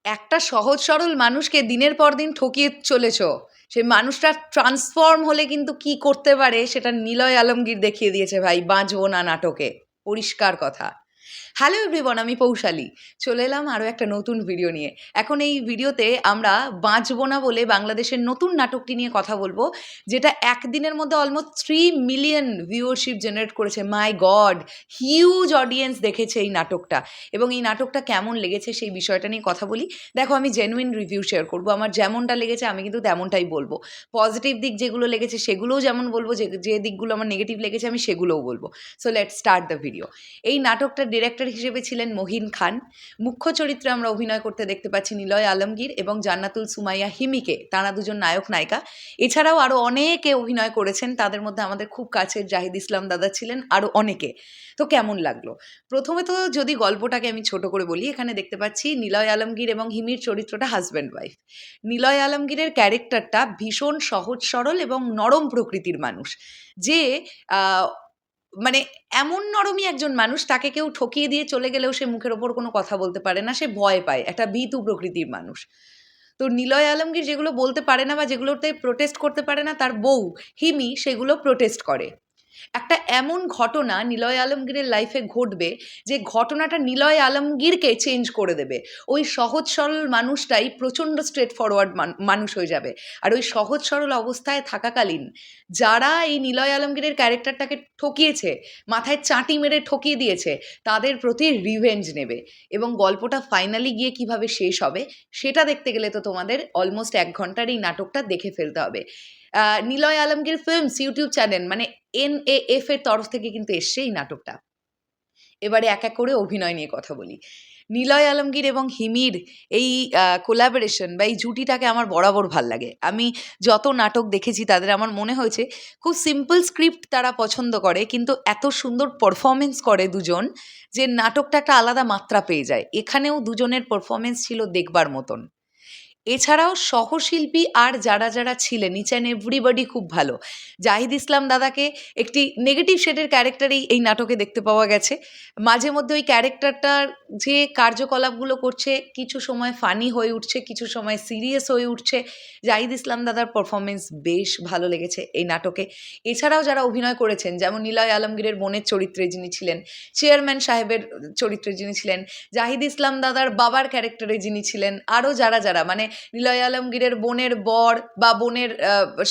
একটা সহজ সরল মানুষকে দিনের পর দিন ঠকিয়ে চলেছ। সেই মানুষটা ট্রান্সফর্ম হলে কিন্তু কি করতে পারে সেটা নিলয় আলমগীর দেখিয়ে দিয়েছে ভাই, বাঁচবো না নাটকে। পরিষ্কার কথা। হ্যালো এভরিওয়ান, আমি পৌশালী। চলে এলাম আরও একটা নতুন ভিডিও নিয়ে। এখন এই ভিডিওতে আমরা বাঁচবো না বলে বাংলাদেশের নতুন নাটকটি নিয়ে কথা বলবো, যেটা একদিনের মধ্যে অলমোস্ট 3 মিলিয়ন ভিউয়ারশিপ জেনারেট করেছে। মাই গড, হিউজ অডিয়েন্স দেখেছে এই নাটকটা। এবং এই নাটকটা কেমন লেগেছে সেই বিষয়টা নিয়ে কথা বলি। দেখো, আমি জেনুইন রিভিউ শেয়ার করবো। আমার যেমনটা লেগেছে আমি কিন্তু তেমনটাই বলবো। পজিটিভ দিক যেগুলো লেগেছে সেগুলোও যেমন বলবো, যে দিকগুলো আমার নেগেটিভ লেগেছে আমি সেগুলোও বলবো। So let's start the video. এই নাটকটার ডিরেক্টর হিসেবে ছিলেন মহিন খান। মুখ্য চরিত্রে আমরা অভিনয় করতে দেখতে পাচ্ছি নিলয় আলমগীর এবং জান্নাতুল সুমাইয়া হিমিকে। তারা দুজন নায়ক নায়িকা। এছাড়াও আরও অনেকে অভিনয় করেছেন, তাদের মধ্যে আমাদের খুব কাছের জাহিদ ইসলাম দাদা ছিলেন, আরও অনেকে। তো কেমন লাগলো? প্রথমে তো যদি গল্পটাকে আমি ছোট করে বলি, এখানে দেখতে পাচ্ছি নিলয় আলমগীর এবং হিমির চরিত্রটা হাজব্যান্ড ওয়াইফ। নিলয় আলমগীরের ক্যারেক্টারটা ভীষণ সহজ সরল এবং নরম প্রকৃতির মানুষ, যে মানে এমন নরমই একজন মানুষ, তাকে কেউ ঠকিয়ে দিয়ে চলে গেলেও সে মুখের ওপর কোনো কথা বলতে পারে না, সে ভয় পায়, একটা ভীতু প্রকৃতির মানুষ। তো নিলয় আলমগীর যেগুলো বলতে পারে না বা যেগুলোতে প্রোটেস্ট করতে পারে না, তার বউ হিমি সেগুলো প্রোটেস্ট করে। একটা এমন ঘটনা নিলয় আলমগীরের লাইফে ঘটবে যে ঘটনাটা নিলয় আলমগীরকে চেঞ্জ করে দেবে। ওই সহজ সরল মানুষটাই প্রচণ্ড স্ট্রেট ফরওয়ার্ড মানুষ হয়ে যাবে। আর ওই সহজ সরল অবস্থায় থাকাকালীন যারা এই নিলয় আলমগীরের ক্যারেক্টারটাকে ঠকিয়েছে, মাথায় চাঁটি মেরে ঠকিয়ে দিয়েছে, তাদের প্রতি রিভেঞ্জ নেবে। এবং গল্পটা ফাইনালি গিয়ে কিভাবে শেষ হবে সেটা দেখতে গেলে তো তোমাদের অলমোস্ট 1 ঘন্টার এই নাটকটা দেখে ফেলতে হবে। Niloy Alamgir films YouTube channel, মানে NAF এর তরফ থেকে কিন্তু এসছে এই নাটকটা। এবারে এক এক করে অভিনয় নিয়ে কথা বলি। নিলয় আলমগীর এবং হিমির এই কোলাবোরেশন বা এই জুটিটাকে আমার বরাবর ভাল লাগে। আমি যত নাটক দেখেছি তাদের আমার মনে হয়েছে খুব সিম্পল স্ক্রিপ্ট তারা পছন্দ করে, কিন্তু এত সুন্দর পারফরমেন্স করে দুজন যে নাটকটা একটা আলাদা মাত্রা পেয়ে যায়। এখানেও দুজনের পারফরমেন্স ছিল দেখবার মতন। এছাড়াও সহশিল্পী আর যারা যারা ছিলেন, ইচ অ্যান্ড এভরিবডি খুব ভালো। জাহিদ ইসলাম দাদাকে একটি নেগেটিভ শেডের ক্যারেক্টারেই এই নাটকে দেখতে পাওয়া গেছে। মাঝে মধ্যে ওই ক্যারেক্টারটার যে কার্যকলাপগুলো করছে, কিছু সময় ফানি হয়ে উঠছে, কিছু সময় সিরিয়াস হয়ে উঠছে। জাহিদ ইসলাম দাদার পারফরমেন্স বেশ ভালো লেগেছে এই নাটকে। এছাড়াও যারা অভিনয় করেছেন, যেমন নিলয় আলমগীরের বোনের চরিত্রে যিনি ছিলেন, চেয়ারম্যান সাহেবের চরিত্রে যিনি ছিলেন, জাহিদ ইসলাম দাদার বাবার ক্যারেক্টারে যিনি ছিলেন, আরও যারা যারা মানে নিলয় আলমগীরের বোনের বর বা বোনের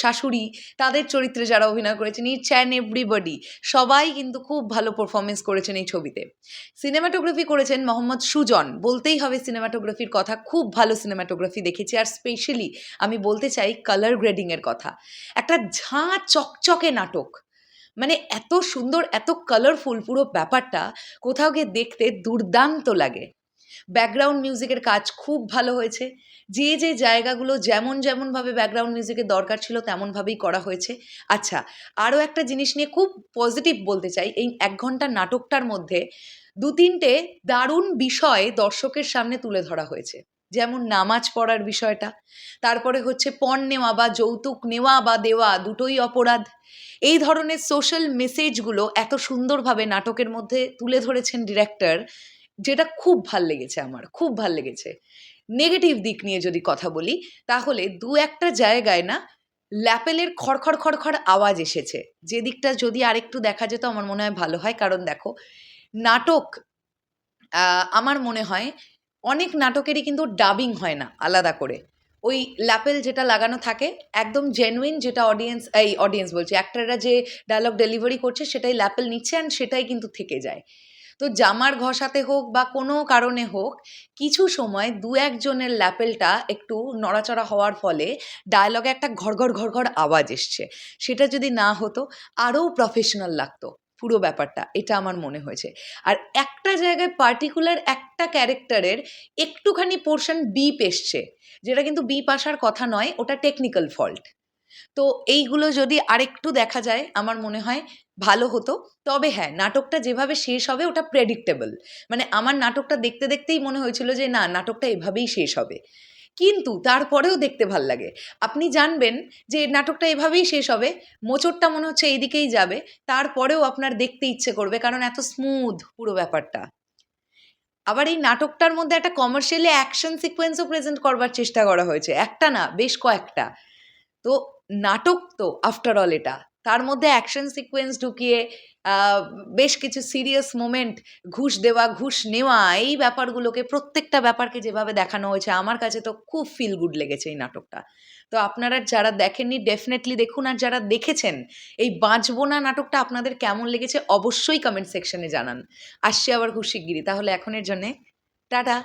শাশুড়ি, তাদের চরিত্রে যারা অভিনয় করেছেন, ইচ অ্যান্ড এভরিবডি সবাই কিন্তু খুব ভালো পারফরমেন্স করেছেন এই ছবিতে। সিনেমাটোগ্রাফি করেছেন মোহাম্মদ সুজন। বলতেই হবে সিনেমাটোগ্রাফির কথা, খুব ভালো সিনেমাটোগ্রাফি দেখেছি। আর স্পেশালি আমি বলতে চাই কালার গ্রেডিংয়ের কথা। একটা ঝাঁ চকচকে নাটক, মানে এত সুন্দর, এত কালারফুল পুরো ব্যাপারটা, কোথাও গিয়ে দেখতে দুর্দান্ত লাগে। ব্যাকগ্রাউন্ড মিউজিকের কাজ খুব ভালো হয়েছে। যে যে জায়গাগুলো যেমন যেমনভাবে ব্যাকগ্রাউন্ড মিউজিকের দরকার ছিল তেমনভাবেই করা হয়েছে। আচ্ছা, আরও একটা জিনিস নিয়ে খুব পজিটিভ বলতে চাই। এই 1 ঘন্টার নাটকটার মধ্যে 2-3টে দারুণ বিষয় দর্শকের সামনে তুলে ধরা হয়েছে। যেমন নামাজ পড়ার বিষয়টা, তারপরে হচ্ছে পণ নেওয়া বা যৌতুক নেওয়া বা দেওয়া দুটোই অপরাধ। এই ধরনের সোশ্যাল মেসেজগুলো এত সুন্দরভাবে নাটকের মধ্যে তুলে ধরেছেন ডিরেক্টর, যেটা খুব ভাল লেগেছে আমার, খুব ভাল লেগেছে। নেগেটিভ দিক নিয়ে যদি কথা বলি, তাহলে 2-একটা জায়গায় না ল্যাপেলের খড়খড় খড়খড় আওয়াজ এসেছে, যে দিকটা যদি আরেকটু দেখা যেত আমার মনে হয় ভালো হয়। কারণ দেখো, নাটক আমার মনে হয় অনেক নাটকেরই কিন্তু ডাবিং হয় না আলাদা করে। ওই ল্যাপেল যেটা লাগানো থাকে একদম জেনুইন, যেটা অডিয়েন্স বলছে, অ্যাক্টররা যে ডায়লগ ডেলিভারি করছে সেটাই ল্যাপেল নিচ্ছে অ্যান্ড সেটাই কিন্তু থেকে যায়। তো জামার ঘষাতে হোক বা কোনো কারণে হোক, কিছু সময় 2-1 জনের ল্যাপেলটা একটু নড়াচড়া হওয়ার ফলে ডায়লগে একটা ঘড়ঘড় ঘড়ঘড় আওয়াজ এসছে। সেটা যদি না হতো আরও প্রফেশনাল লাগতো পুরো ব্যাপারটা, এটা আমার মনে হয়েছে। আর একটা জায়গায় পার্টিকুলার একটা ক্যারেক্টারের একটুখানি পোর্শন বিপ এসছে, যেটা কিন্তু বিপ আসার কথা নয়, ওটা টেকনিক্যাল ফল্ট। তো এইগুলো যদি আরেকটু দেখা যায় আমার মনে হয় ভালো হতো। তবে হ্যাঁ, নাটকটা যেভাবে শেষ হবে ওটা প্রেডিক্টেবল। মানে আমার নাটকটা দেখতে দেখতেই মনে হয়েছিল যে না, নাটকটা এভাবেই শেষ হবে। কিন্তু তারপরেও দেখতে ভাল লাগে। আপনি জানবেন যে নাটকটা এভাবেই শেষ হবে, মোচড়টা মনে হচ্ছে এইদিকেই যাবে, তারপরেও আপনার দেখতে ইচ্ছে করবে, কারণ এত স্মুথ পুরো ব্যাপারটা। আবার এই নাটকটার মধ্যে একটা কমার্শিয়ালি অ্যাকশন সিকোয়েন্সও প্রেজেন্ট করবার চেষ্টা করা হয়েছে, একটা না বেশ কয়েকটা। তো নাটক তো আফটার অল এটা, তার মধ্যে অ্যাকশন সিকোয়েন্স ঢুকিয়ে আহ, বেশ কিছু সিরিয়াস মোমেন্ট, ঘুষ দেওয়া ঘুষ নেওয়া, এই ব্যাপারগুলোকে, প্রত্যেকটা ব্যাপারকে যেভাবে দেখানো হয়েছে, আমার কাছে তো খুব ফিল গুড লেগেছে এই নাটকটা। তো আপনারা যারা দেখেননি ডেফিনেটলি দেখুন, আর যারা দেখেছেন এই বাঁচবো না নাটকটা আপনাদের কেমন লেগেছে অবশ্যই কমেন্ট সেকশনে জানান। আসছি আবার খুব শিগগিরই, তাহলে এখনের জন্যে টাটা।